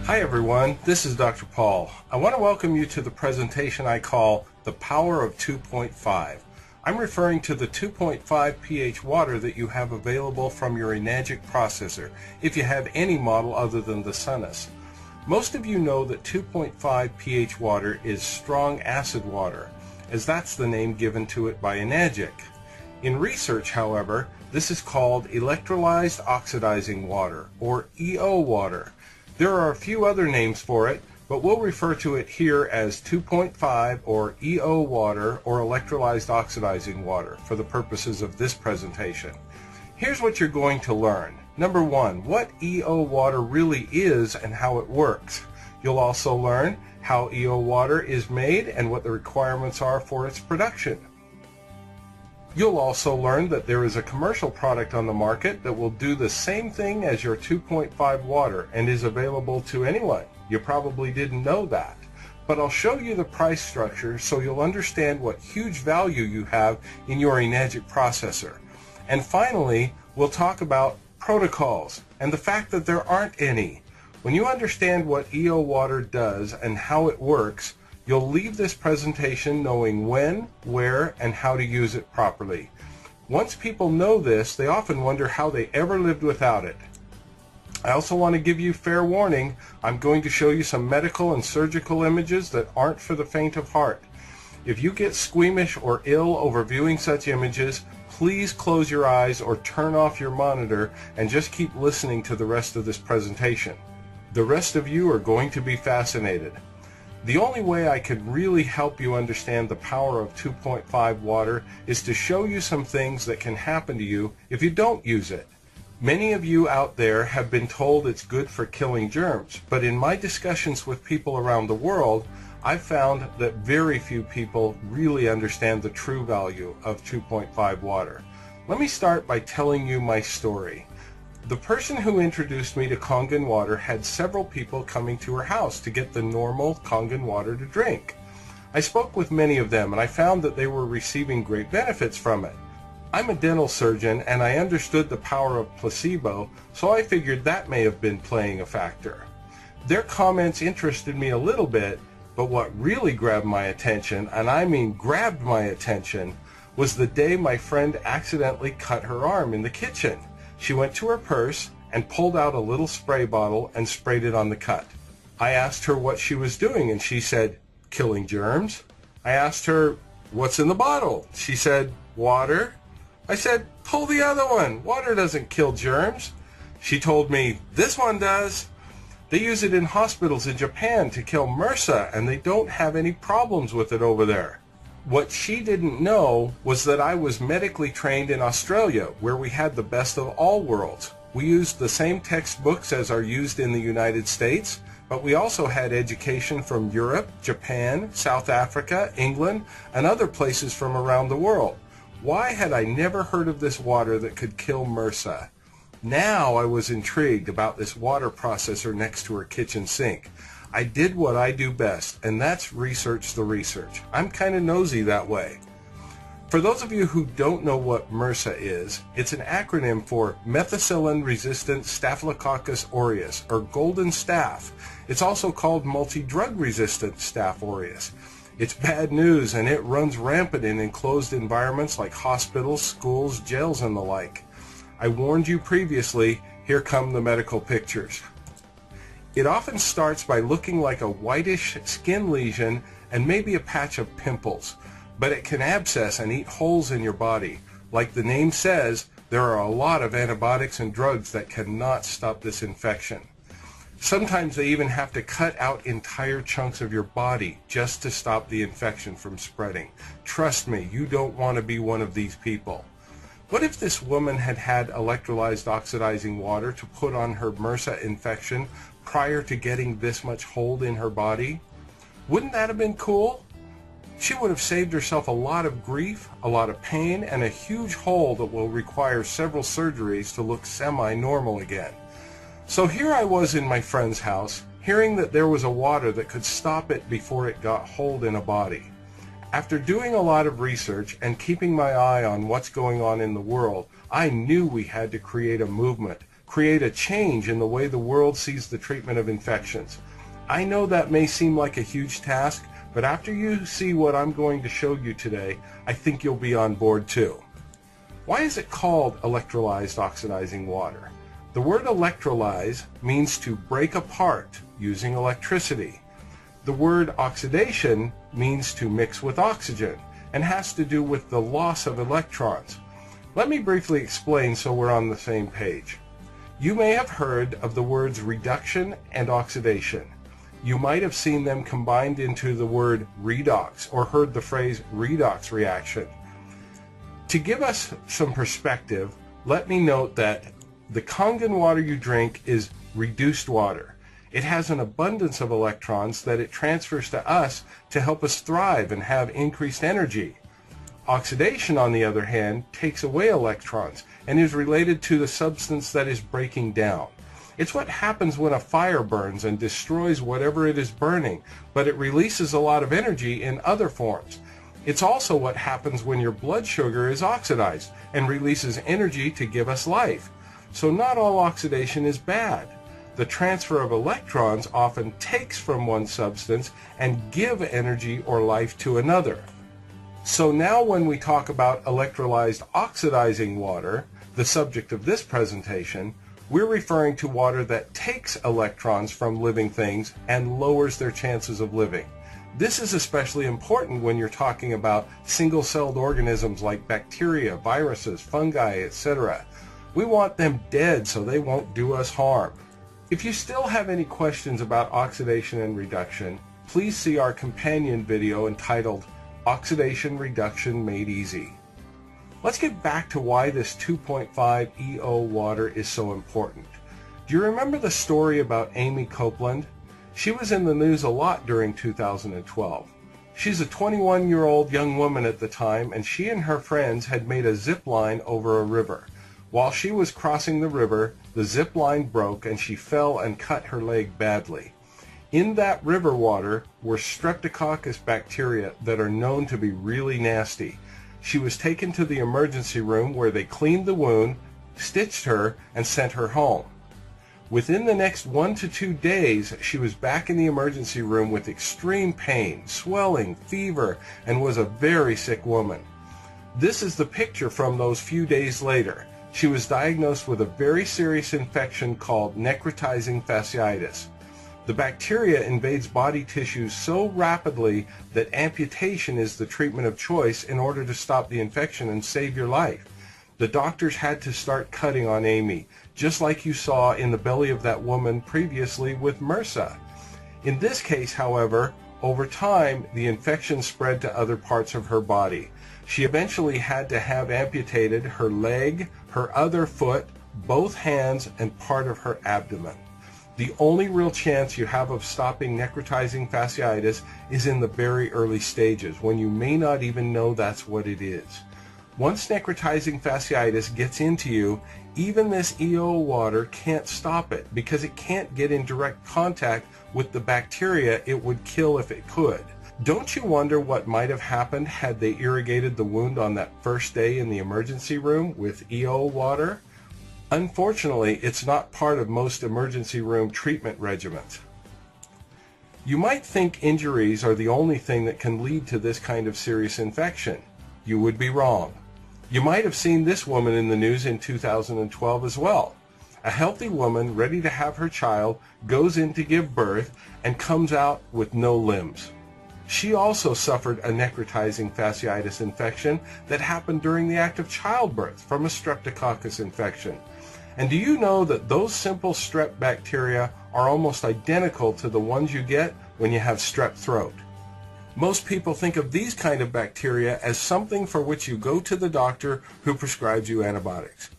Hi everyone, this is Dr. Paul. I want to welcome you to the presentation I call The Power of 2.5. I'm referring to the 2.5 pH water that you have available from your Enagic processor, if you have any model other than the Sunus. Most of you know that 2.5 pH water is strong acid water, as that's the name given to it by Enagic. In research, however, this is called electrolyzed oxidizing water, or EO water. There are a few other names for it, but we'll refer to it here as 2.5 or EO water or electrolyzed oxidizing water for the purposes of this presentation. Here's what you're going to learn. Number one, what EO water really is and how it works. You'll also learn how EO water is made and what the requirements are for its production. You'll also learn that there is a commercial product on the market that will do the same thing as your 2.5 water and is available to anyone. You probably didn't know that. But I'll show you the price structure so you'll understand what huge value you have in your Enagic processor. And finally, we'll talk about protocols and the fact that there aren't any. When you understand what EO water does and how it works, you'll leave this presentation knowing when, where, and how to use it properly. Once people know this, they often wonder how they ever lived without it. I also want to give you fair warning. I'm going to show you some medical and surgical images that aren't for the faint of heart. If you get squeamish or ill over viewing such images, please close your eyes or turn off your monitor and just keep listening to the rest of this presentation. The rest of you are going to be fascinated. The only way I could really help you understand the power of 2.5 water is to show you some things that can happen to you if you don't use it. Many of you out there have been told it's good for killing germs, but in my discussions with people around the world, I've found that very few people really understand the true value of 2.5 water. Let me start by telling you my story. The person who introduced me to Kangen water had several people coming to her house to get the normal Kangen water to drink. I spoke with many of them and I found that they were receiving great benefits from it. I'm a dental surgeon and I understood the power of placebo, so I figured that may have been playing a factor. Their comments interested me a little bit, but what really grabbed my attention, and I mean grabbed my attention, was the day my friend accidentally cut her arm in the kitchen. She went to her purse and pulled out a little spray bottle and sprayed it on the cut. I asked her what she was doing and she said, killing germs. I asked her, what's in the bottle? She said, water. I said, pull the other one. Water doesn't kill germs. She told me, this one does. They use it in hospitals in Japan to kill MRSA and they don't have any problems with it over there. What she didn't know was that I was medically trained in Australia, where we had the best of all worlds. We used the same textbooks as are used in the United States, but we also had education from Europe, Japan, South Africa, England, and other places from around the world. Why had I never heard of this water that could kill MRSA? Now I was intrigued about this water processor next to her kitchen sink. I did what I do best, and that's research the research. I'm kind of nosy that way. For those of you who don't know what MRSA is, it's an acronym for methicillin-resistant Staphylococcus aureus, or golden staph. It's also called multi-drug-resistant Staph aureus. It's bad news, and it runs rampant in enclosed environments like hospitals, schools, jails, and the like. I warned you previously, here come the medical pictures. It often starts by looking like a whitish skin lesion and maybe a patch of pimples, but it can abscess and eat holes in your body. Like the name says, there are a lot of antibiotics and drugs that cannot stop this infection. Sometimes they even have to cut out entire chunks of your body just to stop the infection from spreading. Trust me, you don't want to be one of these people. What if this woman had had electrolyzed oxidizing water to put on her MRSA infection prior to getting this much hold in her body? Wouldn't that have been cool? She would have saved herself a lot of grief, a lot of pain, and a huge hole that will require several surgeries to look semi-normal again. So here I was in my friend's house, hearing that there was a water that could stop it before it got hold in a body. After doing a lot of research and keeping my eye on what's going on in the world, I knew we had to create a movement create a change in the way the world sees the treatment of infections. I know that may seem like a huge task, but after you see what I'm going to show you today, I think you'll be on board too. Why is it called electrolyzed oxidizing water? The word electrolyze means to break apart using electricity. The word oxidation means to mix with oxygen and has to do with the loss of electrons. Let me briefly explain so we're on the same page. You may have heard of the words reduction and oxidation. You might have seen them combined into the word redox or heard the phrase redox reaction. To give us some perspective, let me note that the Kangen water you drink is reduced water. It has an abundance of electrons that it transfers to us to help us thrive and have increased energy. Oxidation, on the other hand, takes away electrons and is related to the substance that is breaking down. It's what happens when a fire burns and destroys whatever it is burning, but it releases a lot of energy in other forms. It's also what happens when your blood sugar is oxidized and releases energy to give us life. So not all oxidation is bad. The transfer of electrons often takes from one substance and give energy or life to another. So now when we talk about electrolyzed oxidizing water, the subject of this presentation, we're referring to water that takes electrons from living things and lowers their chances of living. This is especially important when you're talking about single-celled organisms like bacteria, viruses, fungi, etc. We want them dead so they won't do us harm. If you still have any questions about oxidation and reduction, please see our companion video entitled Oxidation Reduction Made Easy. Let's get back to why this 2.5 EO water is so important. Do you remember the story about Amy Copeland? She was in the news a lot during 2012. She's a 21-year-old young woman at the time, and she and her friends had made a zip line over a river. While she was crossing the river, the zip line broke and she fell and cut her leg badly. In that river water were Streptococcus bacteria that are known to be really nasty. She was taken to the emergency room where they cleaned the wound, stitched her, and sent her home. Within the next 1 to 2 days, she was back in the emergency room with extreme pain, swelling, fever, and was a very sick woman. This is the picture from those few days later. She was diagnosed with a very serious infection called necrotizing fasciitis. The bacteria invades body tissues so rapidly that amputation is the treatment of choice in order to stop the infection and save your life. The doctors had to start cutting on Amy, just like you saw in the belly of that woman previously with MRSA. In this case, however, over time, the infection spread to other parts of her body. She eventually had to have amputated her leg, her other foot, both hands, and part of her abdomen. The only real chance you have of stopping necrotizing fasciitis is in the very early stages, when you may not even know that's what it is. Once necrotizing fasciitis gets into you, even this EO water can't stop it because it can't get in direct contact with the bacteria it would kill if it could. Don't you wonder what might have happened had they irrigated the wound on that first day in the emergency room with EO water? Unfortunately, it's not part of most emergency room treatment regimens. You might think injuries are the only thing that can lead to this kind of serious infection. You would be wrong. You might have seen this woman in the news in 2012 as well. A healthy woman ready to have her child goes in to give birth and comes out with no limbs. She also suffered a necrotizing fasciitis infection that happened during the act of childbirth from a Streptococcus infection. And do you know that those simple strep bacteria are almost identical to the ones you get when you have strep throat? Most people think of these kind of bacteria as something for which you go to the doctor who prescribes you antibiotics.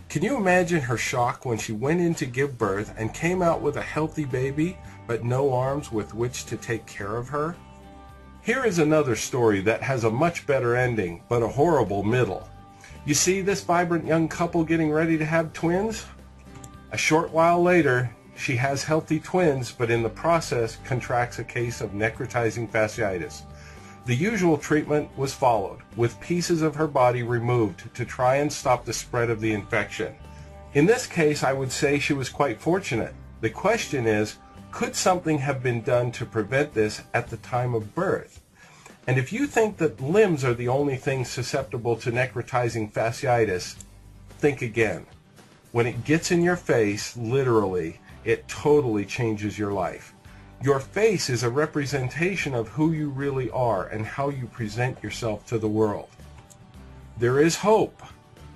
Can you imagine her shock when she went in to give birth and came out with a healthy baby but no arms with which to take care of her? Here is another story that has a much better ending but a horrible middle. You see this vibrant young couple getting ready to have twins? A short while later, she has healthy twins, but in the process contracts a case of necrotizing fasciitis. The usual treatment was followed, with pieces of her body removed to try and stop the spread of the infection. In this case, I would say she was quite fortunate. The question is, could something have been done to prevent this at the time of birth? And if you think that limbs are the only things susceptible to necrotizing fasciitis, think again. When it gets in your face, literally, it totally changes your life. Your face is a representation of who you really are and how you present yourself to the world. There is hope.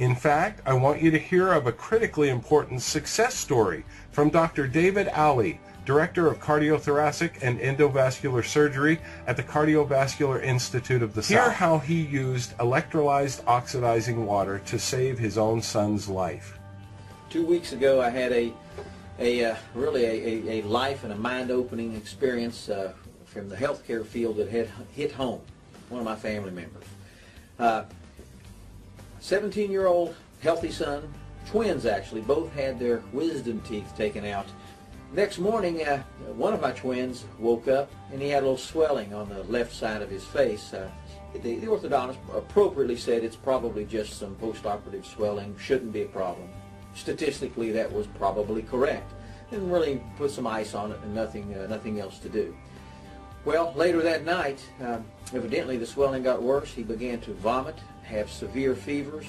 In fact, I want you to hear of a critically important success story from Dr. David Alley, Director of Cardiothoracic and Endovascular Surgery at the Cardiovascular Institute of the South. Hear how he used electrolyzed oxidizing water to save his own son's life. 2 weeks ago, I had really a life and a mind-opening experience from the healthcare field that had hit home. One of my family members. 17-year-old healthy son, twins actually, both had their wisdom teeth taken out. Next morning, one of my twins woke up and he had a little swelling on the left side of his face. The orthodontist appropriately said it's probably just some post-operative swelling, shouldn't be a problem. Statistically, that was probably correct. And really put some ice on it and nothing else to do. Well, later that night, evidently the swelling got worse. He began to vomit, have severe fevers,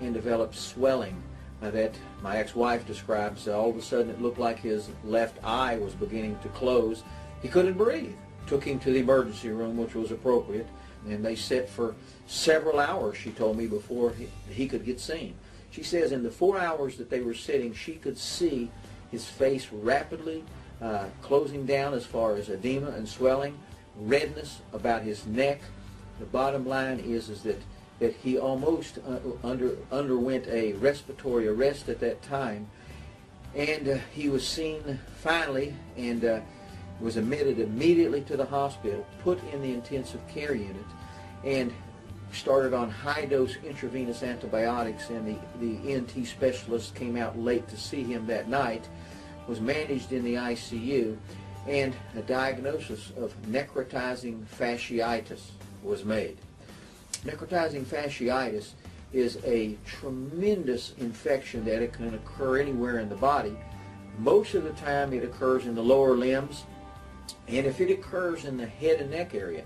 and develop swelling that my ex-wife describes. All of a sudden it looked like his left eye was beginning to close. He couldn't breathe. Took him to the emergency room, which was appropriate, and they sat for several hours, she told me, before he could get seen. She says in the 4 hours that they were sitting, she could see his face rapidly closing down as far as edema and swelling, redness about his neck. The bottom line is that he almost underwent a respiratory arrest at that time, and he was seen finally and was admitted immediately to the hospital, put in the intensive care unit, and started on high-dose intravenous antibiotics, and the ENT specialist came out late to see him that night, was managed in the ICU, and a diagnosis of necrotizing fasciitis was made. Necrotizing fasciitis is a tremendous infection that it can occur anywhere in the body. Most of the time it occurs in the lower limbs, and if it occurs in the head and neck area,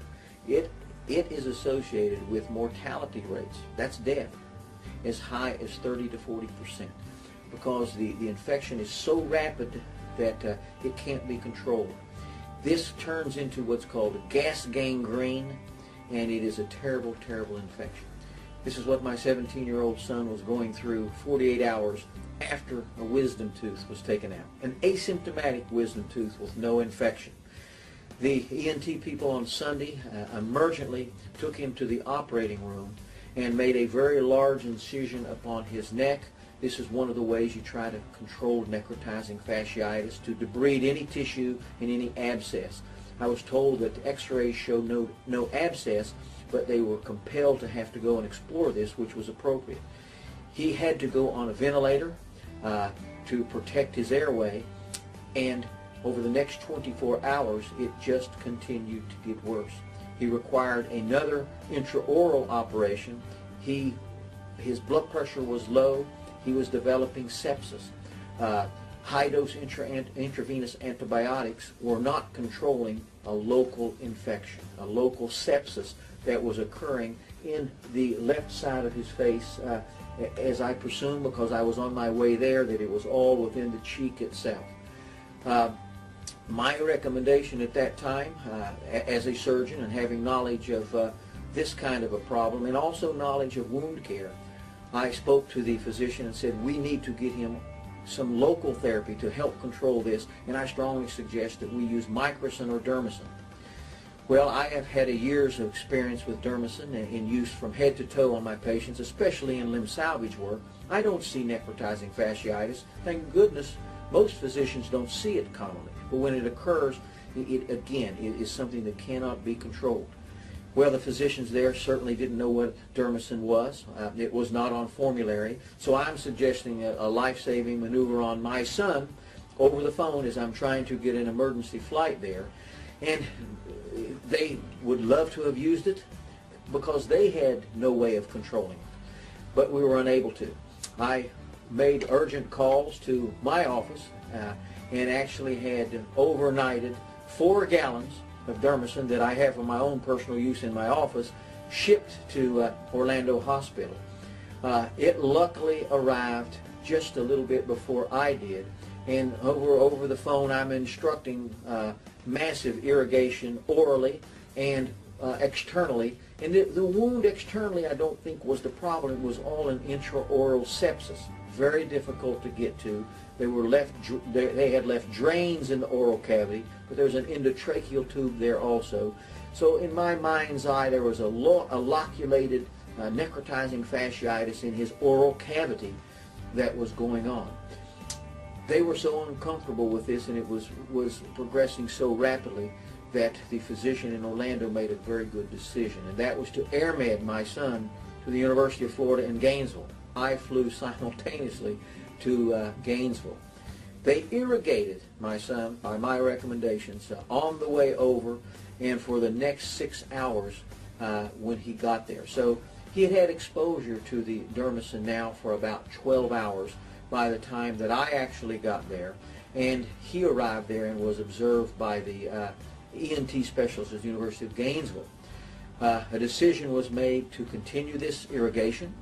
it is associated with mortality rates, that's death, as high as 30 to 40%, because the infection is so rapid that it can't be controlled. This turns into what's called a gas gangrene, and it is a terrible, terrible infection. This is what my 17-year-old son was going through 48 hours after a wisdom tooth was taken out, an asymptomatic wisdom tooth with no infection. The ENT people on Sunday emergently took him to the operating room and made a very large incision upon his neck. This is one of the ways you try to control necrotizing fasciitis, to debride any tissue and any abscess. I was told that the x-rays showed no abscess, but they were compelled to have to go and explore this, which was appropriate. He had to go on a ventilator to protect his airway, and over the next 24 hours, it just continued to get worse. He required another intraoral operation. His blood pressure was low. He was developing sepsis. High-dose intravenous antibiotics were not controlling a local infection, a local sepsis that was occurring in the left side of his face, as I presume, because I was on my way there, that it was all within the cheek itself. My recommendation at that time, as a surgeon and having knowledge of this kind of a problem and also knowledge of wound care, I spoke to the physician and said, we need to get him some local therapy to help control this, and I strongly suggest that we use microcin or dermacin. Well, I have had a years of experience with dermacin in use from head to toe on my patients, especially in limb salvage work. I don't see necrotizing fasciitis. Thank goodness most physicians don't see it commonly. But when it occurs, it is something that cannot be controlled. Well, the physicians there certainly didn't know what dermacin was. It was not on formulary. So I'm suggesting a life-saving maneuver on my son over the phone as I'm trying to get an emergency flight there. And they would love to have used it because they had no way of controlling it. But we were unable to. I made urgent calls to my office and actually had overnighted 4 gallons of dermacin that I have for my own personal use in my office shipped to Orlando Hospital. It luckily arrived just a little bit before I did, and over the phone I'm instructing massive irrigation orally and externally. And the wound externally I don't think was the problem. It was all an intraoral sepsis. Very difficult to get to. They had left drains in the oral cavity, but there's an endotracheal tube there also. So in my mind's eye, there was a loculated necrotizing fasciitis in his oral cavity that was going on. They were so uncomfortable with this, and it was progressing so rapidly, that the physician in Orlando made a very good decision, and that was to airmed my son to the University of Florida in Gainesville. I flew simultaneously to Gainesville. They irrigated my son by my recommendations on the way over and for the next 6 hours when he got there. So he had had exposure to the dermacin now for about 12 hours by the time that I actually got there, and he arrived there and was observed by the ENT specialist at the University of Gainesville. A decision was made to continue this irrigation,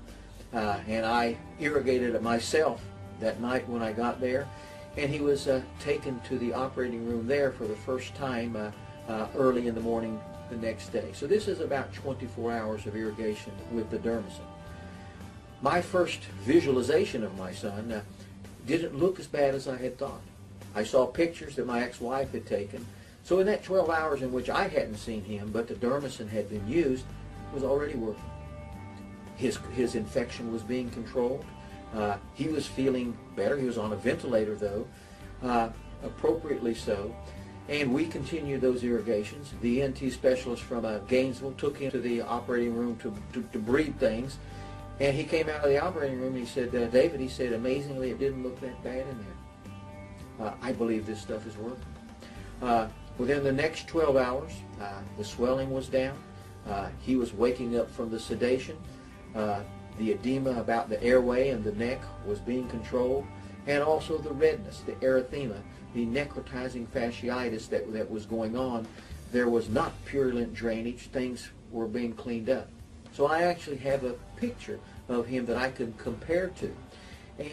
and I irrigated it myself that night when I got there, and he was taken to the operating room there for the first time early in the morning the next day. So this is about 24 hours of irrigation with the dermacin. My first visualization of my son didn't look as bad as I had thought. I saw pictures that my ex-wife had taken. So in that 12 hours in which I hadn't seen him, but the dermacin had been used, it was already working. His infection was being controlled. He was feeling better. He was on a ventilator, though, appropriately so. And we continued those irrigations. The ENT specialist from Gainesville took him to the operating room to breathe things. And he came out of the operating room and he said, David, he said, amazingly, it didn't look that bad in there. I believe this stuff is working. Within the next 12 hours, the swelling was down. He was waking up from the sedation. The edema about the airway and the neck was being controlled, and also the redness, the erythema, the necrotizing fasciitis that was going on. There was not purulent drainage. Things were being cleaned up. So I actually have a picture of him that I can compare to.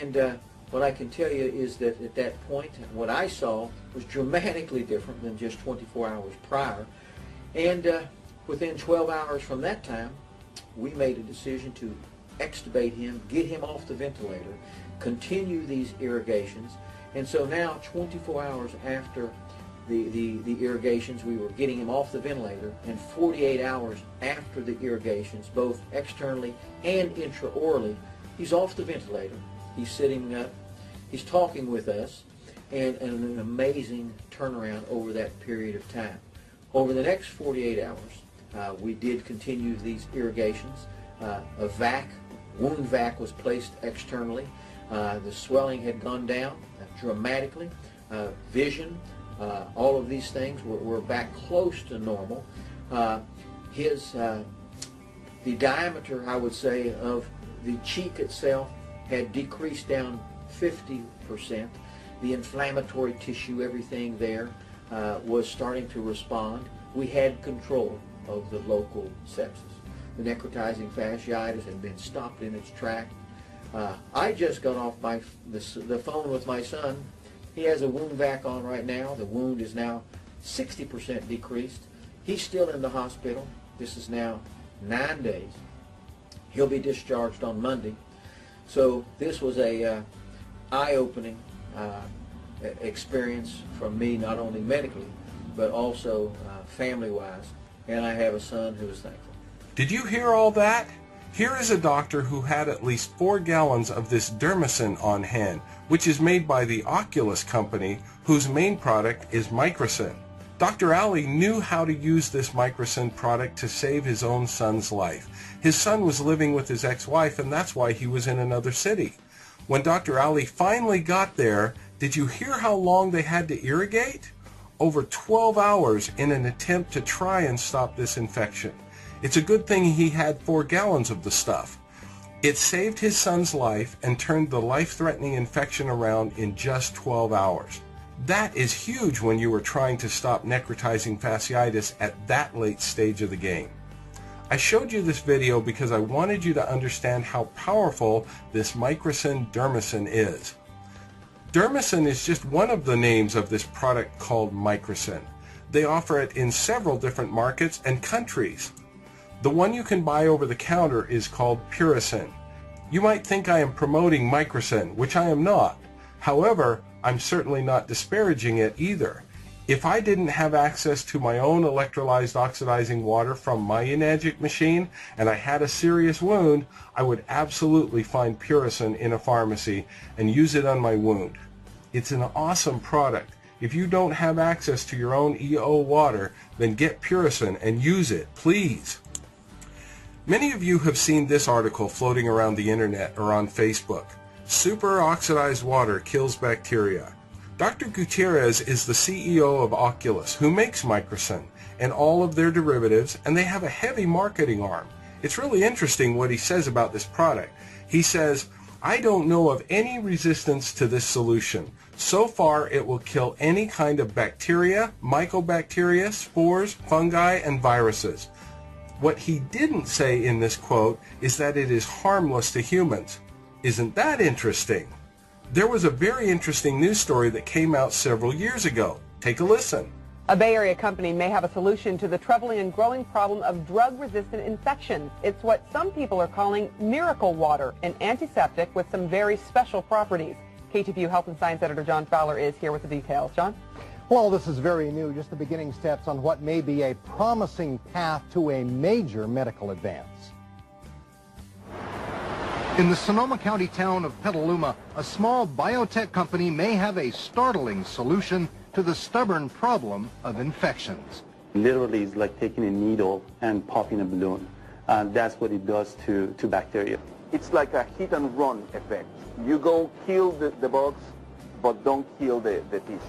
And what I can tell you is that at that point, what I saw was dramatically different than just 24 hours prior. And within 12 hours from that time, we made a decision to extubate him, get him off the ventilator, continue these irrigations. And so now, 24 hours after the irrigations, we were getting him off the ventilator, and 48 hours after the irrigations, both externally and intraorally, he's off the ventilator. He's sitting up, he's talking with us, and an amazing turnaround over that period of time. Over the next 48 hours, we did continue these irrigations. A wound vac was placed externally. The swelling had gone down dramatically. Vision, all of these things were back close to normal. The diameter, I would say, of the cheek itself had decreased down 50%. The inflammatory tissue, everything there, was starting to respond. We had control of the local sepsis. The necrotizing fasciitis had been stopped in its track. I just got off the phone with my son. He has a wound vac on right now. The wound is now 60% decreased. He's still in the hospital. This is now 9 days. He'll be discharged on Monday. So this was a eye-opening experience from me, not only medically, but also family-wise. And I have a son who is thankful. Did you hear all that? Here is a doctor who had at least 4 gallons of this dermacin on hand, which is made by the Oculus company, whose main product is microcin. Dr. Ali knew how to use this microcin product to save his own son's life. His son was living with his ex-wife, and that's why he was in another city. When Dr. Ali finally got there, did you hear how long they had to irrigate? Over 12 hours in an attempt to try and stop this infection. It's a good thing he had 4 gallons of the stuff. It saved his son's life and turned the life-threatening infection around in just 12 hours. That is huge when you are trying to stop necrotizing fasciitis at that late stage of the game. I showed you this video because I wanted you to understand how powerful this microcin dermicin is. Dermicin is just one of the names of this product called microcin. They offer it in several different markets and countries. The one you can buy over the counter is called Puricin. You might think I am promoting microcin, which I am not. However, I'm certainly not disparaging it either. If I didn't have access to my own electrolyzed oxidizing water from my Enagic machine and I had a serious wound, I would absolutely find Puricin in a pharmacy and use it on my wound. It's an awesome product. If you don't have access to your own EO water, then get Puricin and use it, please. Many of you have seen this article floating around the internet or on Facebook. Superoxidized water kills bacteria. Dr. Gutierrez is the CEO of Oculus, who makes microcin and all of their derivatives, and they have a heavy marketing arm. It's really interesting what he says about this product. He says, "I don't know of any resistance to this solution. So far, it will kill any kind of bacteria, mycobacteria, spores, fungi, and viruses." What he didn't say in this quote is that it is harmless to humans. Isn't that interesting? There was a very interesting news story that came out several years ago. Take a listen. A Bay Area company may have a solution to the troubling and growing problem of drug-resistant infections. It's what some people are calling miracle water, an antiseptic with some very special properties. KTVU Health and Science Editor John Fowler is here with the details. John? Well, this is very new, just the beginning steps on what may be a promising path to a major medical advance. In the Sonoma County town of Petaluma, a small biotech company may have a startling solution to the stubborn problem of infections. Literally, it's like taking a needle and popping a balloon. That's what it does to bacteria. It's like a hit and run effect. You go kill the bugs, but don't kill the tissue.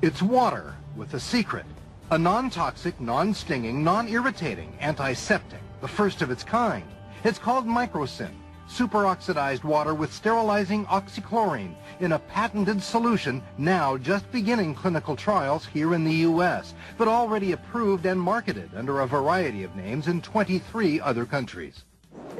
It's water with a secret. A non-toxic, non-stinging, non-irritating antiseptic, the first of its kind. It's called microcin, superoxidized water with sterilizing oxychlorine in a patented solution, now just beginning clinical trials here in the U.S., but already approved and marketed under a variety of names in 23 other countries.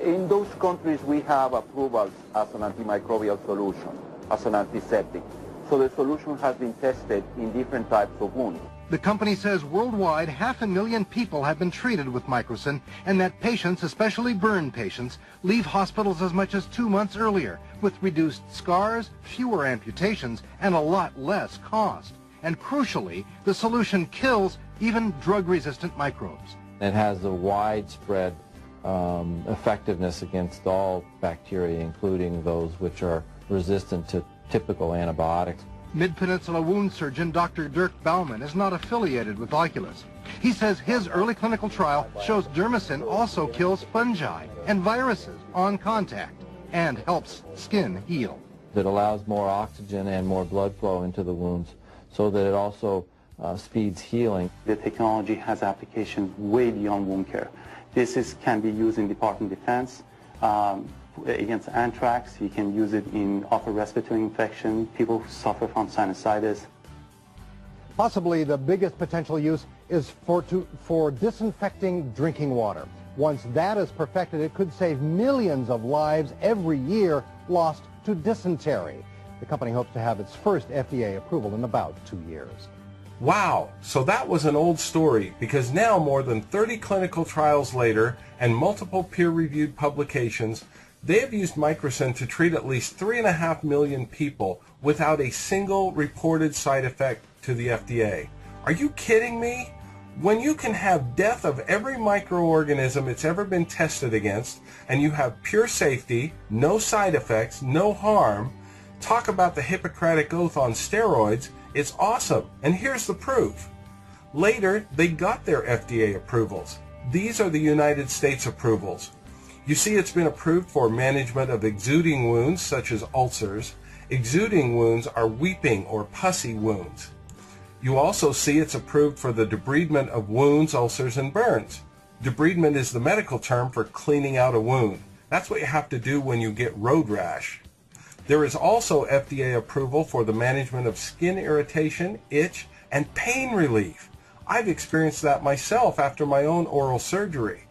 In those countries, we have approvals as an antimicrobial solution, as an antiseptic. So the solution has been tested in different types of wounds. The company says worldwide 500,000 people have been treated with microcin, and that patients, especially burn patients, leave hospitals as much as 2 months earlier with reduced scars, fewer amputations, and a lot less cost. And crucially, the solution kills even drug-resistant microbes. It has a widespread effectiveness against all bacteria, including those which are resistant to typical antibiotics. Mid-Peninsula wound surgeon Dr. Dirk Baumann is not affiliated with Oculus. He says his early clinical trial shows dermicin also kills fungi and viruses on contact and helps skin heal. It allows more oxygen and more blood flow into the wounds so that it also speeds healing. The technology has application way beyond wound care. This can be used in Department of Defense, against anthrax. You can use it in upper respiratory infection, people who suffer from sinusitis. Possibly the biggest potential use is for disinfecting drinking water. Once that is perfected, it could save millions of lives every year lost to dysentery. The company hopes to have its first FDA approval in about 2 years. Wow, so that was an old story, because now more than 30 clinical trials later and multiple peer-reviewed publications, they have used microcin to treat at least 3.5 million people without a single reported side effect to the FDA. Are you kidding me? When you can have death of every microorganism it's ever been tested against, and you have pure safety, no side effects, no harm, talk about the Hippocratic Oath on steroids, it's awesome. And here's the proof. Later, they got their FDA approvals. These are the United States approvals. You see, it's been approved for management of exuding wounds, such as ulcers. Exuding wounds are weeping or pussy wounds. You also see it's approved for the debridement of wounds, ulcers, and burns. Debridement is the medical term for cleaning out a wound. That's what you have to do when you get road rash. There is also FDA approval for the management of skin irritation, itch, and pain relief. I've experienced that myself after my own oral surgery.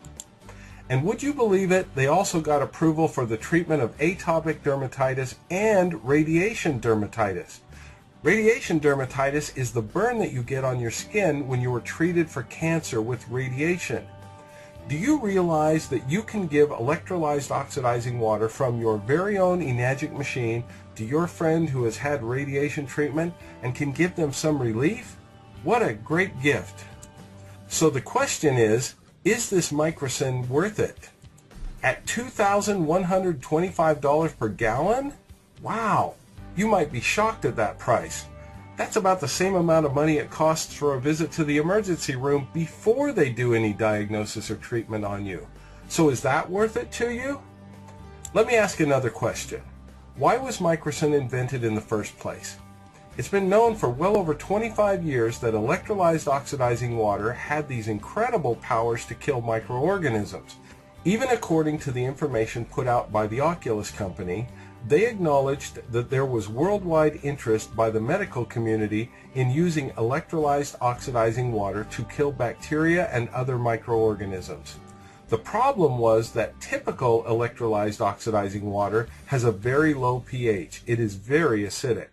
And would you believe it, they also got approval for the treatment of atopic dermatitis and radiation dermatitis. Radiation dermatitis is the burn that you get on your skin when you are treated for cancer with radiation. Do you realize that you can give electrolyzed oxidizing water from your very own Enagic machine to your friend who has had radiation treatment and can give them some relief? What a great gift. So the question is this microcin worth it? At $2,125 per gallon? Wow, you might be shocked at that price. That's about the same amount of money it costs for a visit to the emergency room before they do any diagnosis or treatment on you. So is that worth it to you? Let me ask another question. Why was microcin invented in the first place? It's been known for well over 25 years that electrolyzed oxidizing water had these incredible powers to kill microorganisms. Even according to the information put out by the Oculus company, they acknowledged that there was worldwide interest by the medical community in using electrolyzed oxidizing water to kill bacteria and other microorganisms. The problem was that typical electrolyzed oxidizing water has a very low pH. It is very acidic.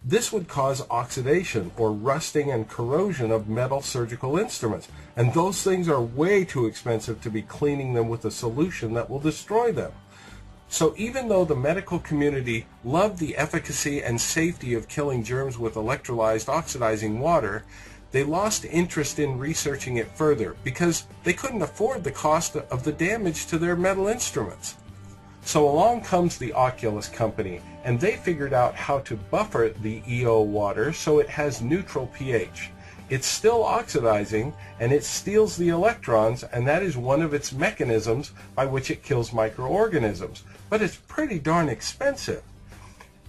This would cause oxidation or rusting and corrosion of metal surgical instruments, and those things are way too expensive to be cleaning them with a solution that will destroy them. So even though the medical community loved the efficacy and safety of killing germs with electrolyzed oxidizing water, they lost interest in researching it further because they couldn't afford the cost of the damage to their metal instruments. So along comes the Oculus company, and they figured out how to buffer the EO water so it has neutral pH. It's still oxidizing, and it steals the electrons, and that is one of its mechanisms by which it kills microorganisms. But it's pretty darn expensive.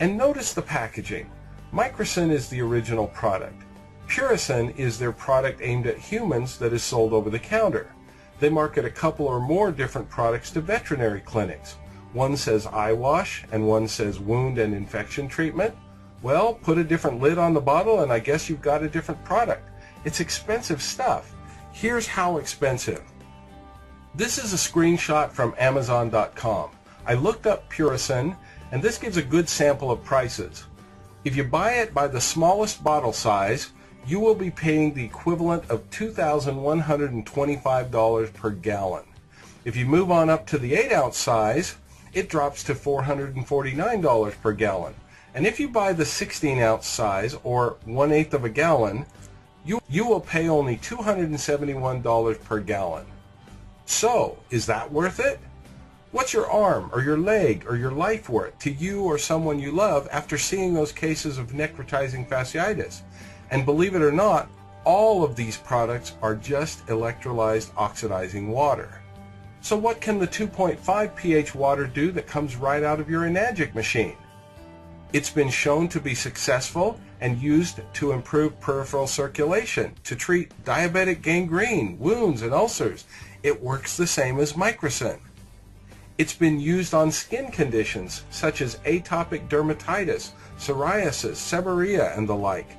And notice the packaging. Microcin is the original product. Puricin is their product aimed at humans that is sold over the counter. They market a couple or more different products to veterinary clinics. One says eye wash, and one says wound and infection treatment. Well, put a different lid on the bottle and I guess you've got a different product. It's expensive stuff. Here's how expensive. This is a screenshot from Amazon.com. I looked up Puricin, and this gives a good sample of prices. If you buy it by the smallest bottle size, you will be paying the equivalent of $2,125 per gallon. If you move on up to the 8-ounce size, it drops to $449 per gallon. And if you buy the 16-ounce size, or 1/8 of a gallon, you will pay only $271 per gallon. So, is that worth it? What's your arm, or your leg, or your life worth to you or someone you love after seeing those cases of necrotizing fasciitis? And believe it or not, all of these products are just electrolyzed oxidizing water. So what can the 2.5 pH water do that comes right out of your Enagic machine? It's been shown to be successful and used to improve peripheral circulation, to treat diabetic gangrene, wounds, and ulcers. It works the same as microcin. It's been used on skin conditions such as atopic dermatitis, psoriasis, seborrhea, and the like.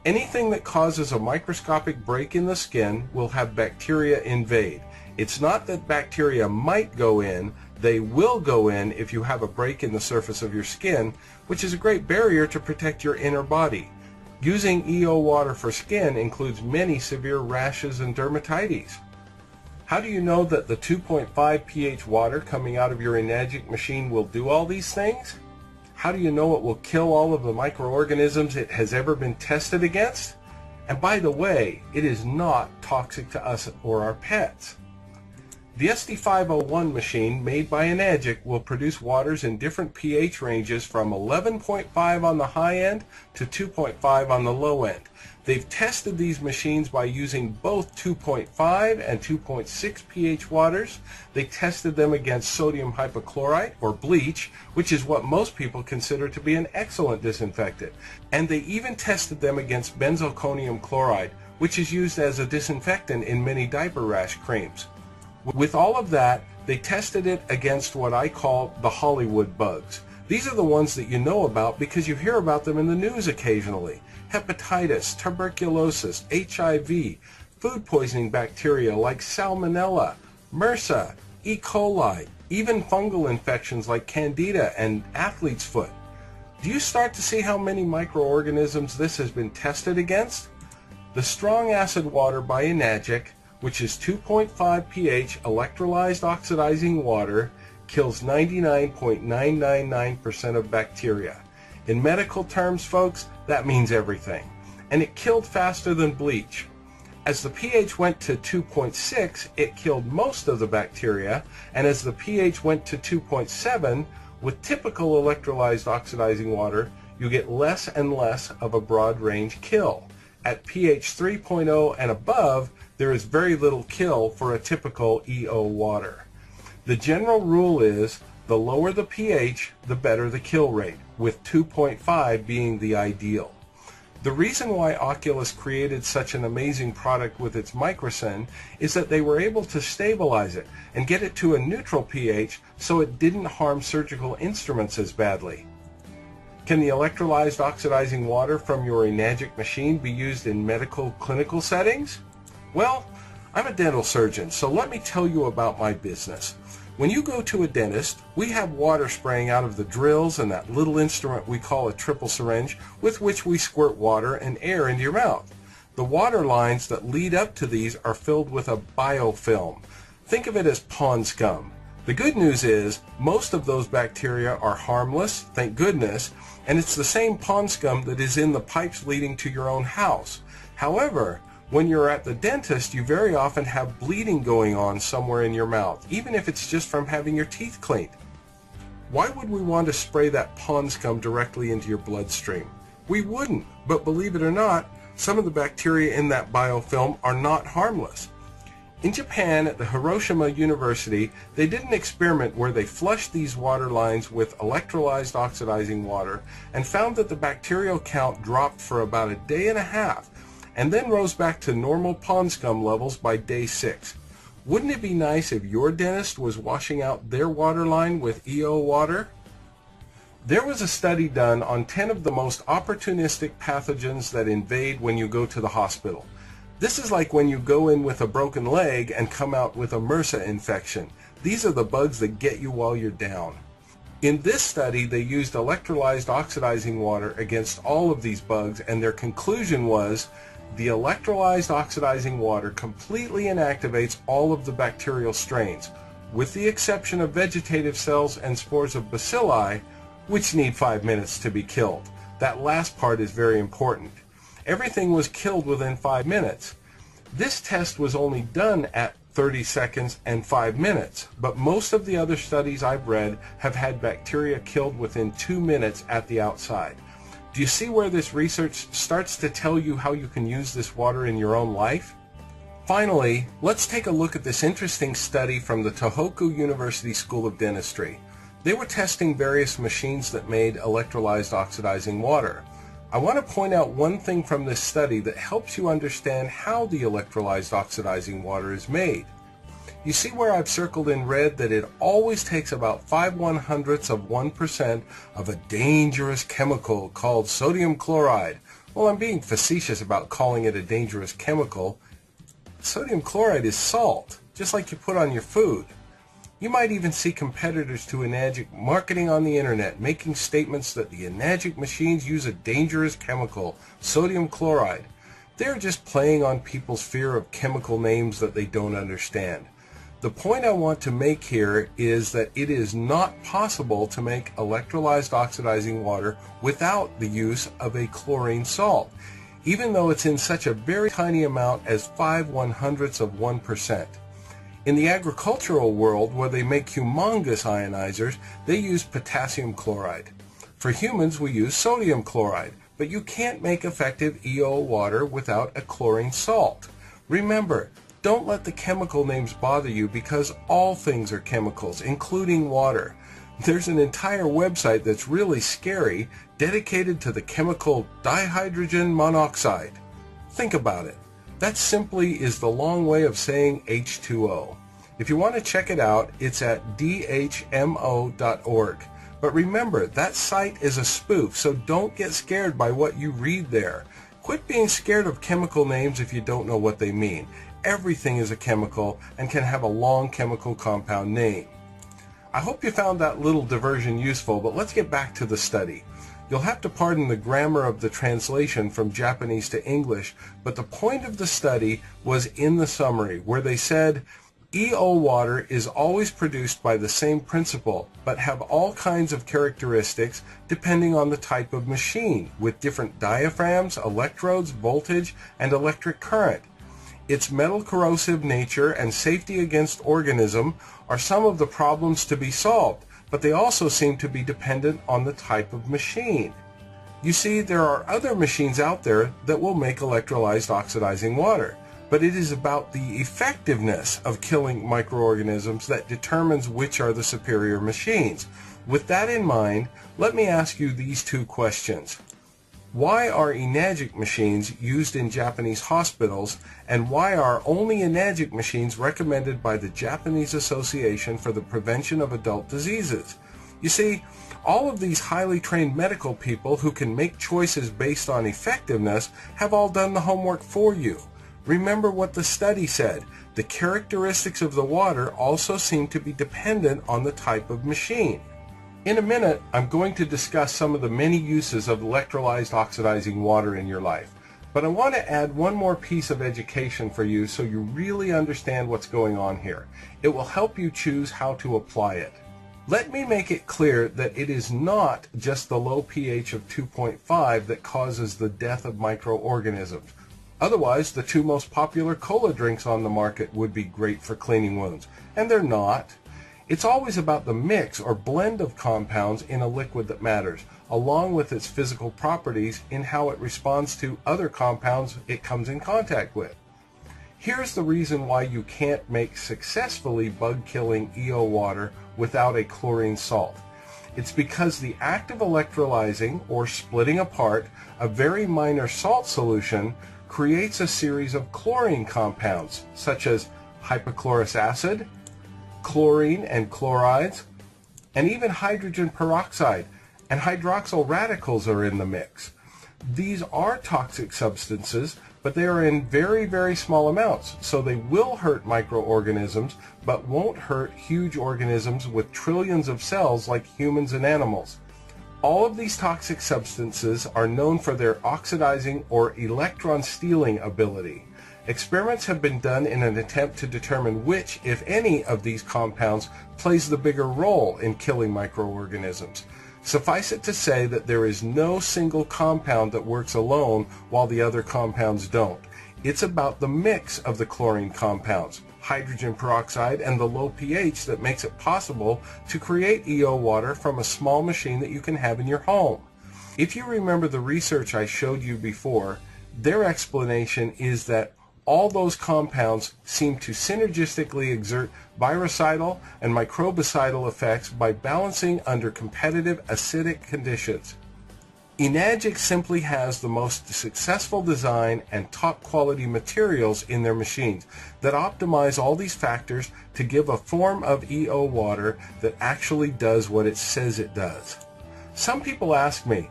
Anything that causes a microscopic break in the skin will have bacteria invade. It's not that bacteria might go in, they will go in if you have a break in the surface of your skin, which is a great barrier to protect your inner body. Using EO water for skin includes many severe rashes and dermatitis. How do you know that the 2.5 pH water coming out of your Enagic machine will do all these things? How do you know it will kill all of the microorganisms it has ever been tested against? And by the way, it is not toxic to us or our pets. The SD501 machine made by Enagic will produce waters in different pH ranges from 11.5 on the high end to 2.5 on the low end. They've tested these machines by using both 2.5 and 2.6 pH waters. They tested them against sodium hypochlorite, or bleach, which is what most people consider to be an excellent disinfectant. And they even tested them against benzalkonium chloride, which is used as a disinfectant in many diaper rash creams. With all of that, They tested it against what I call the Hollywood bugs. These are the ones that you know about because you hear about them in the news occasionally. Hepatitis, tuberculosis, HIV, food poisoning bacteria like Salmonella, MRSA, E. coli, even fungal infections like Candida and athlete's foot. Do you start to see how many microorganisms this has been tested against? The strong acid water by Enagic, which is 2.5 pH electrolyzed oxidizing water, kills 99.999% of bacteria. In medical terms, folks, that means everything. And it killed faster than bleach. As the pH went to 2.6, it killed most of the bacteria, and as the pH went to 2.7, with typical electrolyzed oxidizing water, you get less and less of a broad range kill. At pH 3.0 and above, there is very little kill for a typical EO water. The general rule is the lower the pH, the better the kill rate, with 2.5 being the ideal. The reason why Oculus created such an amazing product with its microcin is that they were able to stabilize it and get it to a neutral pH so it didn't harm surgical instruments as badly. Can the electrolyzed oxidizing water from your Enagic machine be used in medical clinical settings? Well, I'm a dental surgeon, so let me tell you about my business. When you go to a dentist, we have water spraying out of the drills and that little instrument we call a triple syringe with which we squirt water and air into your mouth. The water lines that lead up to these are filled with a biofilm. Think of it as pond scum. The good news is most of those bacteria are harmless, thank goodness, and it's the same pond scum that is in the pipes leading to your own house. However, when you're at the dentist, you very often have bleeding going on somewhere in your mouth, even if it's just from having your teeth cleaned. Why would we want to spray that pond scum directly into your bloodstream? We wouldn't, but believe it or not, some of the bacteria in that biofilm are not harmless. In Japan, at the Hiroshima University, they did an experiment where they flushed these water lines with electrolyzed oxidizing water and found that the bacterial count dropped for about a day and a half, and then rose back to normal pond scum levels by day 6. Wouldn't it be nice if your dentist was washing out their water line with EO water? There was a study done on 10 of the most opportunistic pathogens that invade when you go to the hospital. This is like when you go in with a broken leg and come out with a MRSA infection. These are the bugs that get you while you're down. In this study, they used electrolyzed oxidizing water against all of these bugs, and their conclusion was the electrolyzed oxidizing water completely inactivates all of the bacterial strains, with the exception of vegetative cells and spores of bacilli, which need 5 minutes to be killed. That last part is very important. Everything was killed within 5 minutes. This test was only done at 30 seconds and 5 minutes, but most of the other studies I've read have had bacteria killed within 2 minutes at the outside. Do you see where this research starts to tell you how you can use this water in your own life? Finally, let's take a look at this interesting study from the Tohoku University School of Dentistry. They were testing various machines that made electrolyzed oxidizing water. I want to point out one thing from this study that helps you understand how the electrolyzed oxidizing water is made. You see where I've circled in red that it always takes about 0.05% of a dangerous chemical called sodium chloride. Well, I'm being facetious about calling it a dangerous chemical. Sodium chloride is salt, just like you put on your food. You might even see competitors to Enagic marketing on the internet, making statements that the Enagic machines use a dangerous chemical, sodium chloride. They're just playing on people's fear of chemical names that they don't understand. The point I want to make here is that it is not possible to make electrolyzed oxidizing water without the use of a chlorine salt, even though it's in such a very tiny amount as 0.05%. In the agricultural world, where they make humongous ionizers, they use potassium chloride. For humans, we use sodium chloride, but you can't make effective EO water without a chlorine salt. Remember, don't let the chemical names bother you because all things are chemicals, including water. There's an entire website that's really scary dedicated to the chemical dihydrogen monoxide. Think about it. That simply is the long way of saying H2O. If you want to check it out, it's at dhmo.org. But remember, that site is a spoof, so don't get scared by what you read there. Quit being scared of chemical names if you don't know what they mean. Everything is a chemical and can have a long chemical compound name. I hope you found that little diversion useful, but let's get back to the study. You'll have to pardon the grammar of the translation from Japanese to English, but the point of the study was in the summary, where they said, EO water is always produced by the same principle, but have all kinds of characteristics depending on the type of machine, with different diaphragms, electrodes, voltage, and electric current. Its metal corrosive nature and safety against organism are some of the problems to be solved, but they also seem to be dependent on the type of machine. You see, there are other machines out there that will make electrolyzed oxidizing water, but it is about the effectiveness of killing microorganisms that determines which are the superior machines. With that in mind, let me ask you these two questions. Why are enagic machines used in Japanese hospitals, and why are only enagic machines recommended by the Japanese Association for the Prevention of Adult Diseases? You see, all of these highly trained medical people who can make choices based on effectiveness have all done the homework for you. Remember what the study said. The characteristics of the water also seem to be dependent on the type of machine. In a minute, I'm going to discuss some of the many uses of electrolyzed oxidizing water in your life. But I want to add one more piece of education for you so you really understand what's going on here. It will help you choose how to apply it. Let me make it clear that it is not just the low pH of 2.5 that causes the death of microorganisms. Otherwise, the two most popular cola drinks on the market would be great for cleaning wounds, and they're not. It's always about the mix or blend of compounds in a liquid that matters, along with its physical properties in how it responds to other compounds it comes in contact with. Here's the reason why you can't make successfully bug-killing EO water without a chlorine salt. It's because the act of electrolyzing or splitting apart a very minor salt solution creates a series of chlorine compounds, such as hypochlorous acid, chlorine and chlorides, and even hydrogen peroxide and hydroxyl radicals are in the mix. These are toxic substances, but they are in very, very small amounts, so they will hurt microorganisms, but won't hurt huge organisms with trillions of cells like humans and animals. All of these toxic substances are known for their oxidizing or electron stealing ability. Experiments have been done in an attempt to determine which, if any, of these compounds plays the bigger role in killing microorganisms. Suffice it to say that there is no single compound that works alone while the other compounds don't. It's about the mix of the chlorine compounds, hydrogen peroxide, and the low pH that makes it possible to create EO water from a small machine that you can have in your home. If you remember the research I showed you before, their explanation is that all those compounds seem to synergistically exert virucidal and microbicidal effects by balancing under competitive acidic conditions. Enagic simply has the most successful design and top quality materials in their machines that optimize all these factors to give a form of EO water that actually does what it says it does. Some people ask me,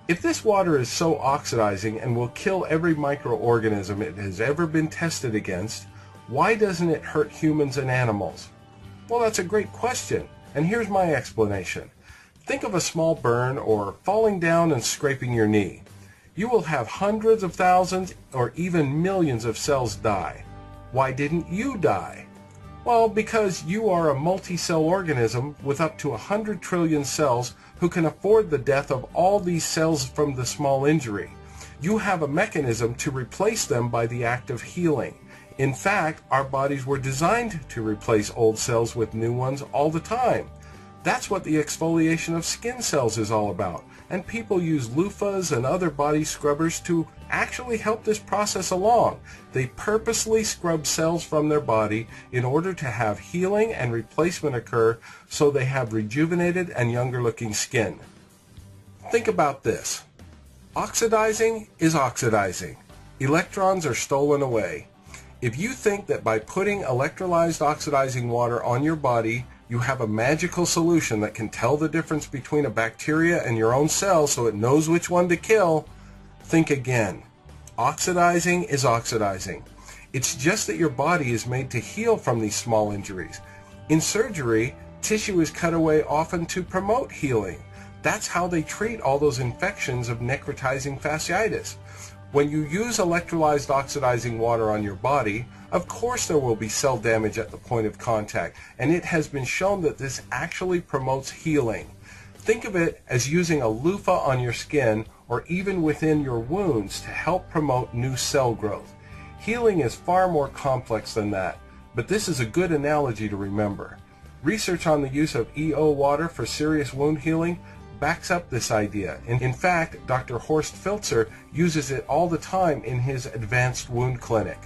if this water is so oxidizing and will kill every microorganism it has ever been tested against, why doesn't it hurt humans and animals? Well, that's a great question, and here's my explanation. Think of a small burn or falling down and scraping your knee. You will have hundreds of thousands or even millions of cells die. Why didn't you die? Well, because you are a multi-cell organism with up to 100 trillion cells who can afford the death of all these cells from the small injury. You have a mechanism to replace them by the act of healing. In fact, our bodies were designed to replace old cells with new ones all the time. That's what the exfoliation of skin cells is all about, and people use loofahs and other body scrubbers to actually help this process along. They purposely scrub cells from their body in order to have healing and replacement occur so they have rejuvenated and younger looking skin. Think about this. Oxidizing is oxidizing. Electrons are stolen away. If you think that by putting electrolyzed oxidizing water on your body, you have a magical solution that can tell the difference between a bacteria and your own cell so it knows which one to kill, think again. Oxidizing is oxidizing. It's just that your body is made to heal from these small injuries. In surgery, tissue is cut away often to promote healing. That's how they treat all those infections of necrotizing fasciitis. When you use electrolyzed oxidizing water on your body, of course there will be cell damage at the point of contact, and it has been shown that this actually promotes healing. Think of it as using a loofah on your skin or even within your wounds to help promote new cell growth. Healing is far more complex than that, but this is a good analogy to remember. Research on the use of EO water for serious wound healing backs up this idea. In fact, Dr. Horst Filzer uses it all the time in his advanced wound clinic.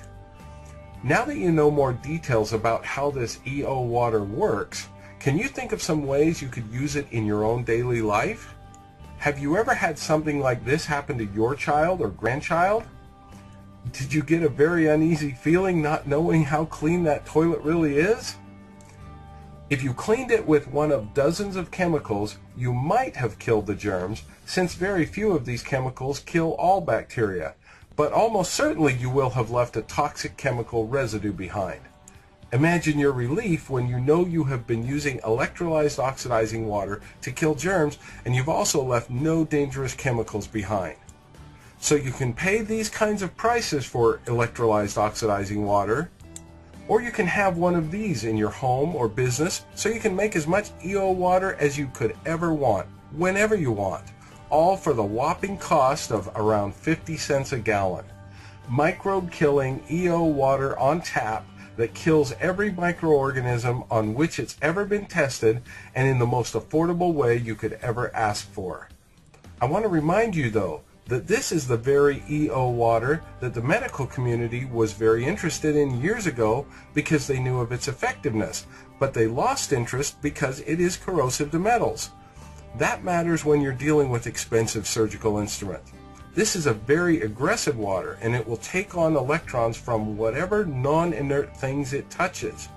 Now that you know more details about how this EO water works, can you think of some ways you could use it in your own daily life? Have you ever had something like this happen to your child or grandchild? Did you get a very uneasy feeling not knowing how clean that toilet really is? If you cleaned it with one of dozens of chemicals, you might have killed the germs, since very few of these chemicals kill all bacteria, but almost certainly you will have left a toxic chemical residue behind. Imagine your relief when you know you have been using electrolyzed oxidizing water to kill germs and you've also left no dangerous chemicals behind. So you can pay these kinds of prices for electrolyzed oxidizing water, or you can have one of these in your home or business so you can make as much EO water as you could ever want, whenever you want, all for the whopping cost of around 50 cents a gallon. Microbe-killing EO water on tap that kills every microorganism on which it's ever been tested and in the most affordable way you could ever ask for. I want to remind you, though, that this is the very EO water that the medical community was very interested in years ago because they knew of its effectiveness, but they lost interest because it is corrosive to metals. That matters when you're dealing with expensive surgical instruments. This is a very aggressive water, and it will take on electrons from whatever non-inert things it touches.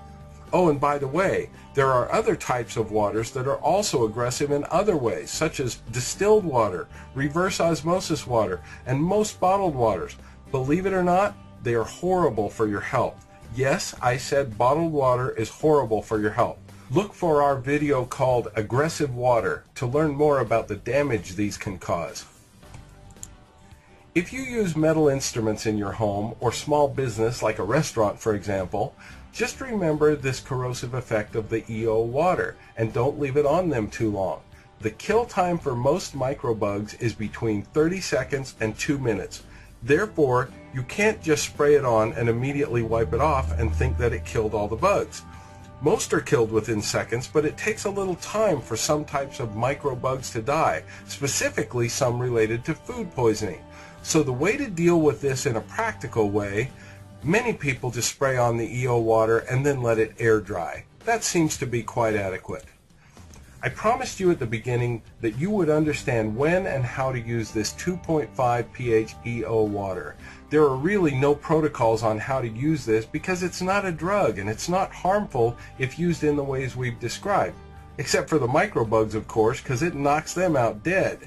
Oh, and by the way, there are other types of waters that are also aggressive in other ways, such as distilled water, reverse osmosis water, and most bottled waters. Believe it or not, they are horrible for your health. Yes, I said bottled water is horrible for your health. Look for our video called Aggressive Water to learn more about the damage these can cause. If you use metal instruments in your home or small business like a restaurant, for example, just remember this corrosive effect of the EO water and don't leave it on them too long. The kill time for most microbugs is between 30 seconds and 2 minutes. Therefore, you can't just spray it on and immediately wipe it off and think that it killed all the bugs. Most are killed within seconds, but it takes a little time for some types of microbugs to die, specifically some related to food poisoning. So the way to deal with this in a practical way, many people just spray on the EO water and then let it air dry. That seems to be quite adequate. I promised you at the beginning that you would understand when and how to use this 2.5 pH EO water. There are really no protocols on how to use this because it's not a drug and it's not harmful if used in the ways we've described. Except for the microbugs, of course, because it knocks them out dead.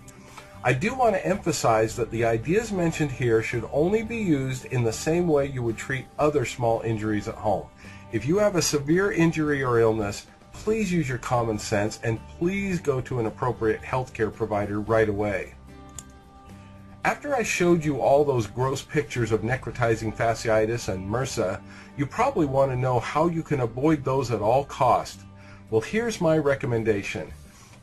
I do want to emphasize that the ideas mentioned here should only be used in the same way you would treat other small injuries at home. If you have a severe injury or illness, please use your common sense and please go to an appropriate healthcare provider right away. After I showed you all those gross pictures of necrotizing fasciitis and MRSA, you probably want to know how you can avoid those at all costs. Well, here's my recommendation.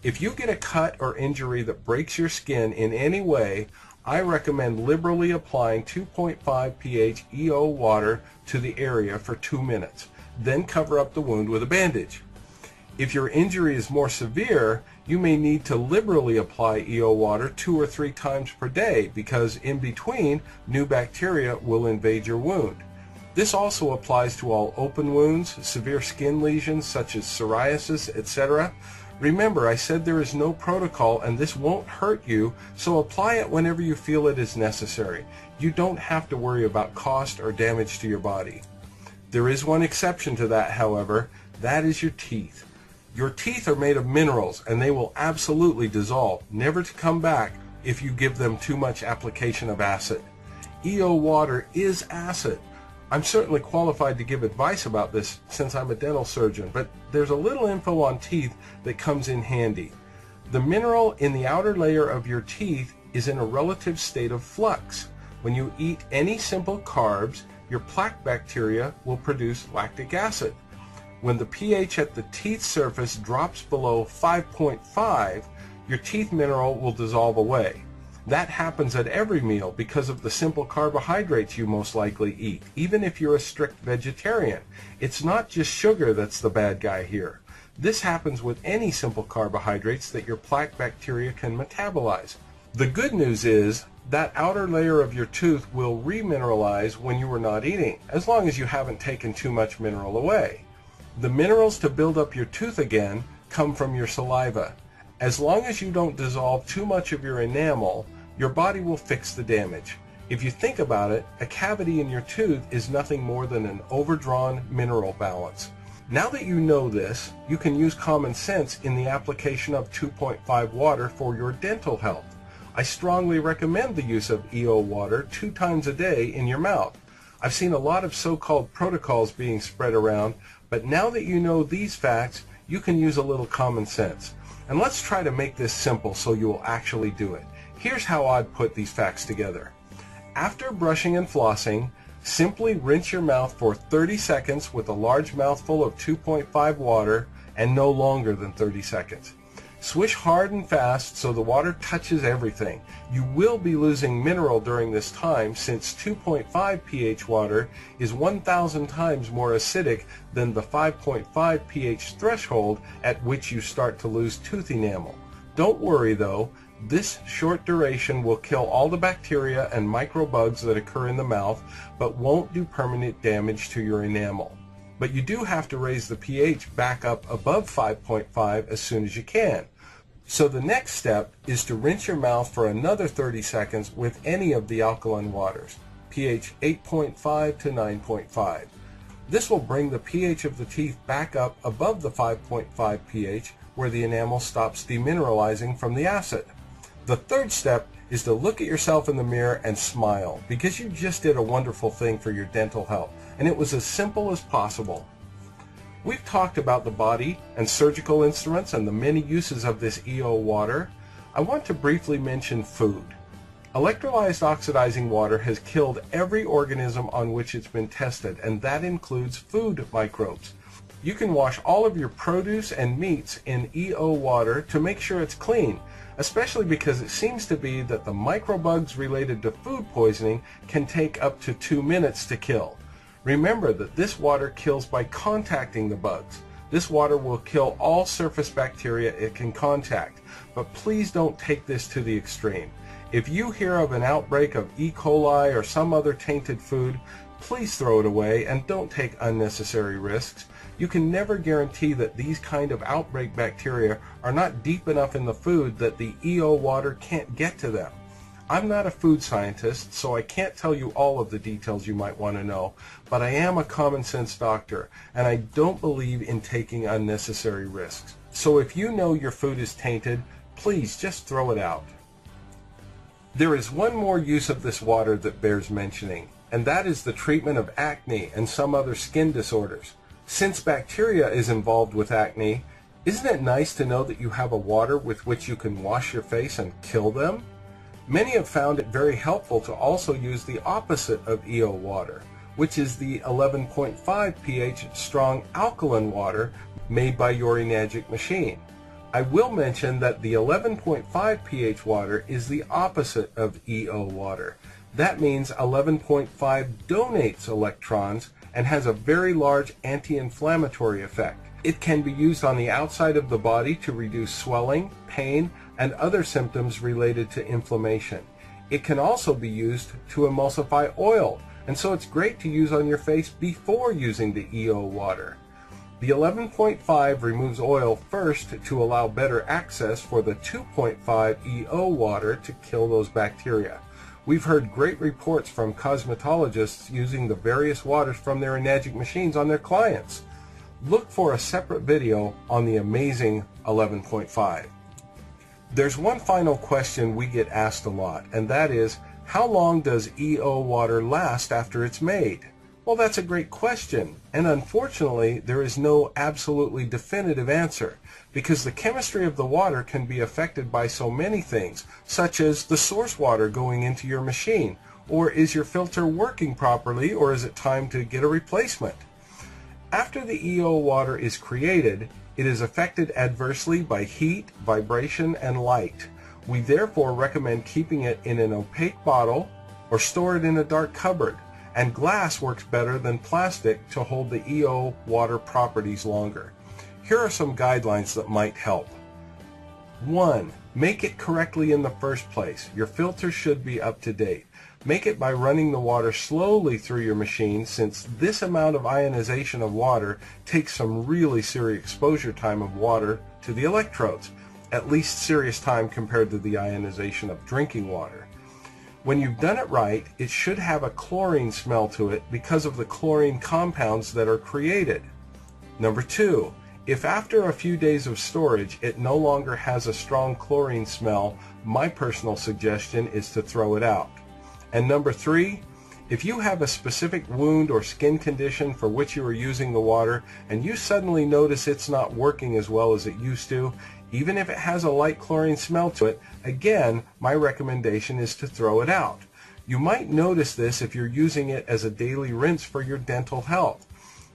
If you get a cut or injury that breaks your skin in any way, I recommend liberally applying 2.5 pH EO water to the area for 2 minutes. Then cover up the wound with a bandage. If your injury is more severe, you may need to liberally apply EO water 2 or 3 times per day because in between, new bacteria will invade your wound. This also applies to all open wounds, severe skin lesions such as psoriasis, etc. Remember, I said there is no protocol and this won't hurt you, so apply it whenever you feel it is necessary. You don't have to worry about cost or damage to your body. There is one exception to that, however. That is your teeth. Your teeth are made of minerals, and they will absolutely dissolve, never to come back if you give them too much application of acid. EO water is acid. I'm certainly qualified to give advice about this since I'm a dental surgeon, but there's a little info on teeth that comes in handy. The mineral in the outer layer of your teeth is in a relative state of flux. When you eat any simple carbs, your plaque bacteria will produce lactic acid. When the pH at the teeth surface drops below 5.5, your teeth mineral will dissolve away. That happens at every meal because of the simple carbohydrates you most likely eat, even if you're a strict vegetarian. It's not just sugar that's the bad guy here. This happens with any simple carbohydrates that your plaque bacteria can metabolize. The good news is that outer layer of your tooth will remineralize when you are not eating, as long as you haven't taken too much mineral away. The minerals to build up your tooth again come from your saliva. As long as you don't dissolve too much of your enamel, your body will fix the damage. If you think about it, a cavity in your tooth is nothing more than an overdrawn mineral balance. Now that you know this, you can use common sense in the application of 2.5 water for your dental health. I strongly recommend the use of EO water 2 times a day in your mouth. I've seen a lot of so-called protocols being spread around, but now that you know these facts, you can use a little common sense. And let's try to make this simple so you will actually do it. Here's how I'd put these facts together. After brushing and flossing, simply rinse your mouth for 30 seconds with a large mouthful of 2.5 water and no longer than 30 seconds. Swish hard and fast so the water touches everything. You will be losing mineral during this time since 2.5 pH water is 1,000 times more acidic than the 5.5 pH threshold at which you start to lose tooth enamel. Don't worry though, this short duration will kill all the bacteria and microbugs that occur in the mouth, but won't do permanent damage to your enamel. But you do have to raise the pH back up above 5.5 as soon as you can. So the next step is to rinse your mouth for another 30 seconds with any of the alkaline waters, pH 8.5 to 9.5. This will bring the pH of the teeth back up above the 5.5 pH where the enamel stops demineralizing from the acid. The third step is to look at yourself in the mirror and smile because you just did a wonderful thing for your dental health, and it was as simple as possible. We've talked about the body and surgical instruments and the many uses of this EO water. I want to briefly mention food. Electrolyzed oxidizing water has killed every organism on which it's been tested, and that includes food microbes. You can wash all of your produce and meats in EO water to make sure it's clean, especially because it seems to be that the microbugs related to food poisoning can take up to 2 minutes to kill. Remember that this water kills by contacting the bugs. This water will kill all surface bacteria it can contact, but please don't take this to the extreme. If you hear of an outbreak of E. coli or some other tainted food, please throw it away and don't take unnecessary risks. You can never guarantee that these kind of outbreak bacteria are not deep enough in the food that the EO water can't get to them. I'm not a food scientist, so I can't tell you all of the details you might want to know, but I am a common sense doctor, and I don't believe in taking unnecessary risks. So if you know your food is tainted, please just throw it out. There is one more use of this water that bears mentioning, and that is the treatment of acne and some other skin disorders. Since bacteria is involved with acne, isn't it nice to know that you have a water with which you can wash your face and kill them? Many have found it very helpful to also use the opposite of EO water, which is the 11.5 pH strong alkaline water made by your Enagic machine. I will mention that the 11.5 pH water is the opposite of EO water. That means 11.5 donates electrons and has a very large anti-inflammatory effect. It can be used on the outside of the body to reduce swelling, pain, and other symptoms related to inflammation. It can also be used to emulsify oil, and so it's great to use on your face before using the EO water. The 11.5 removes oil first to allow better access for the 2.5 EO water to kill those bacteria. We've heard great reports from cosmetologists using the various waters from their Enagic machines on their clients. Look for a separate video on the amazing 11.5. There's one final question we get asked a lot, and that is, how long does EO water last after it's made? Well, that's a great question, and unfortunately there is no absolutely definitive answer, because the chemistry of the water can be affected by so many things, such as the source water going into your machine, or is your filter working properly, or is it time to get a replacement? After the EO water is created, it is affected adversely by heat, vibration, and light. We therefore recommend keeping it in an opaque bottle or store it in a dark cupboard. And glass works better than plastic to hold the EO water properties longer. Here are some guidelines that might help. 1. Make it correctly in the first place. Your filter should be up to date. Make it by running the water slowly through your machine, since this amount of ionization of water takes some really serious exposure time of water to the electrodes, at least serious time compared to the ionization of drinking water. When you've done it right, it should have a chlorine smell to it because of the chlorine compounds that are created. Number 2, if after a few days of storage it no longer has a strong chlorine smell, my personal suggestion is to throw it out. And number 3, if you have a specific wound or skin condition for which you are using the water and you suddenly notice it's not working as well as it used to, even if it has a light chlorine smell to it, again, my recommendation is to throw it out. You might notice this if you're using it as a daily rinse for your dental health.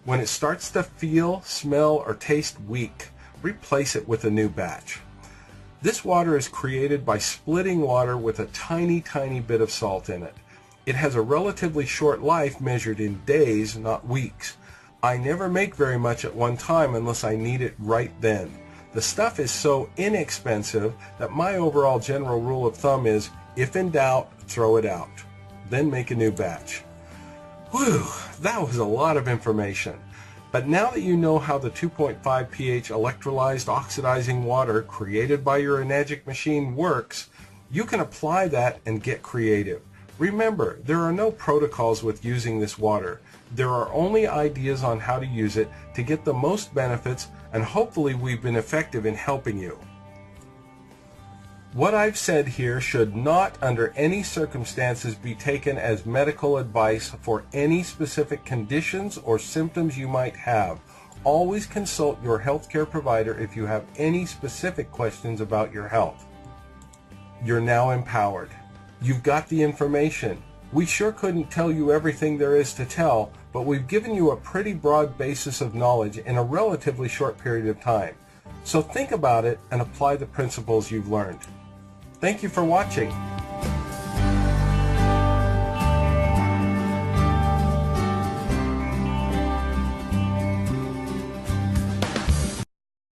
When it starts to feel, smell, or taste weak, replace it with a new batch. This water is created by splitting water with a tiny bit of salt in it. It has a relatively short life measured in days, not weeks. I never make very much at one time unless I need it right then. The stuff is so inexpensive that my overall general rule of thumb is, if in doubt, throw it out. Then make a new batch. Whew, that was a lot of information. But now that you know how the 2.5 pH electrolyzed oxidizing water created by your Enagic machine works, you can apply that and get creative. Remember, there are no protocols with using this water. There are only ideas on how to use it to get the most benefits, and hopefully we've been effective in helping you. What I've said here should not under any circumstances be taken as medical advice for any specific conditions or symptoms you might have. Always consult your healthcare provider if you have any specific questions about your health. You're now empowered. You've got the information. We sure couldn't tell you everything there is to tell, but we've given you a pretty broad basis of knowledge in a relatively short period of time. So think about it and apply the principles you've learned. Thank you for watching.